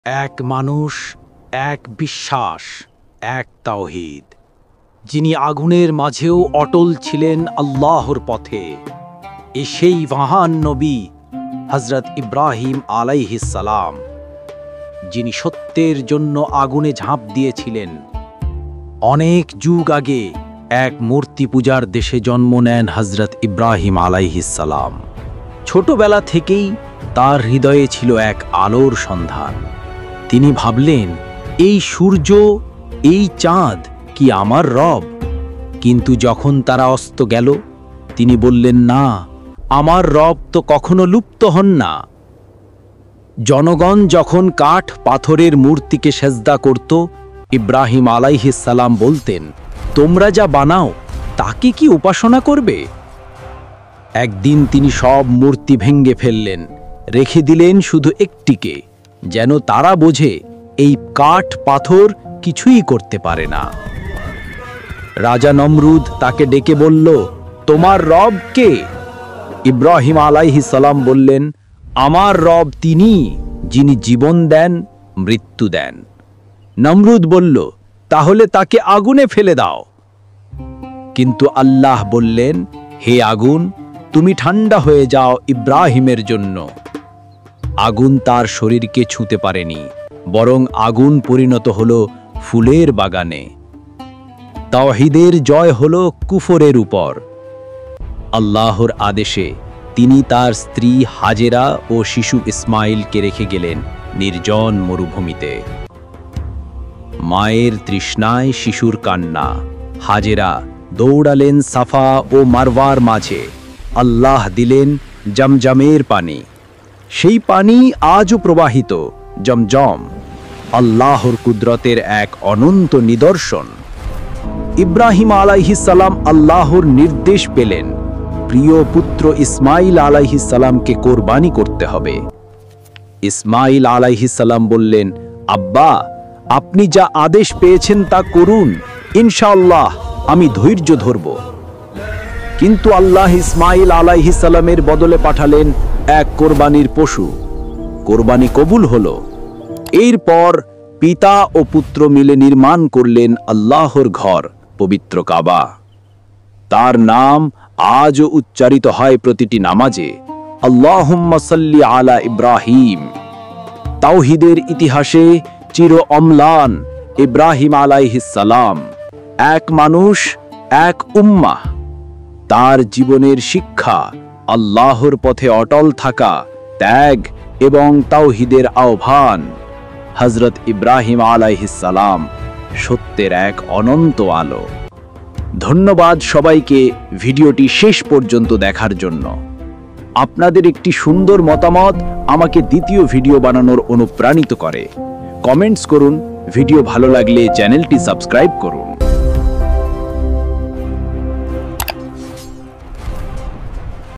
এক মানুষ, এক বিশ্বাস, এক তাওহীদ। যিনি আগুনের মাঝেও অটল ছিলেন আল্লাহর পথে। সেই মহান নবী হযরত ইব্রাহিম আলাইহিস সালাম, যিনি সত্যের জন্য আগুনে ঝাঁপ দিয়েছিলেন। অনেক যুগ আগে এক মূর্তি পূজার দেশে জন্ম নেন হযরত ইব্রাহিম আলাইহিস সালাম। ছোটবেলা থেকেই তার হৃদয়ে ছিল এক আলোর সন্ধান। তিনি ভাবলেন, এই সূর্য, এই চাঁদ কি আমার রব? কিন্তু যখন তারা অস্ত গেল, তিনি বললেন, না, আমার রব তো কখনো লুপ্ত হন না। জনগণ যখন কাঠ পাথরের মূর্তিকে সেজদা করত, ইব্রাহিম আলাইহিস সালাম বলতেন, তোমরা যা বানাও তাকে কি উপাসনা করবে? একদিন তিনি সব মূর্তি ভেঙে ফেললেন, রেখে দিলেন শুধু একটিকে, যেন তারা বোঝে এই কাঠ পাথর কিছুই করতে পারে না। রাজা নমরুদ তাকে ডেকে বলল, তোমার রব কে? ইব্রাহিম আলাইহিস সালাম বললেন, আমার রব তিনি, যিনি জীবন দেন, মৃত্যু দেন। নমরুদ বলল, তাহলে তাকে আগুনে ফেলে দাও। কিন্তু আল্লাহ বললেন, হে আগুন, তুমি ঠান্ডা হয়ে যাও ইব্রাহিমের জন্য। আগুন তার শরীরকে ছুঁতে পারেনি, বরং আগুন পরিণত হলো ফুলের বাগানে। তাওহীদের জয় হলো কুফরের উপর। আল্লাহর আদেশে তিনি তার স্ত্রী হাজেরা ও শিশু ইসমাইলকে রেখে গেলেন নির্জন মরুভূমিতে। মায়ের তৃষ্ণায় শিশুর কান্না। হাজেরা দৌড়ালেন সাফা ও মারওয়ার মাঝে। আল্লাহ দিলেন জমজমের পানি। সেই পানি আজও প্রবাহিত, জমজম, আল্লাহর কুদরতের এক অনন্ত নিদর্শন। ইব্রাহিম আলাইহিস সালাম আল্লাহর নির্দেশ পেলেন, প্রিয় পুত্র ইসমাইল আলাইহিস সালামকে কোরবানি করতে হবে। ইসমাইল আলাইহিস সালাম বললেন, আব্বা, আপনি যা আদেশ পেয়েছেন তা করুন, ইনশাআল্লাহ আমি ধৈর্য ধরব। কিন্তু আল্লাহ ইসমাইল আলাইহিস সালামের বদলে পাঠালেন এক কোরবানির পশু। কোরবানি কবুল হলো। এরপর পিতা ও পুত্র মিলে নির্মাণ করলেন আল্লাহর ঘর, পবিত্র কাবা। তার নাম আজও উচ্চারিত হয় প্রতিটি নামাজে, আল্লাহুম্মা সাল্লি আলা ইব্রাহিম। তাওহীদের ইতিহাসে চির অম্লান ইব্রাহিম আলাইহিস সালাম, এক মানুষ, এক উম্মাহ। তার জীবনের শিক্ষা আল্লাহর পথে অটল থাকা, ত্যাগ এবং তাওহীদের আহ্বান। হযরত ইব্রাহিম আলাইহিস সালাম সত্যের এক অনন্ত আলো। ধন্যবাদ সবাইকে ভিডিওটি শেষ পর্যন্ত দেখার জন্য। আপনাদের একটি সুন্দর মতামত আমাকে দ্বিতীয় ভিডিও বানানোর অনুপ্রাণিত করে। কমেন্টস করুন, ভিডিও ভালো লাগলে চ্যানেলটি সাবস্ক্রাইব করুন।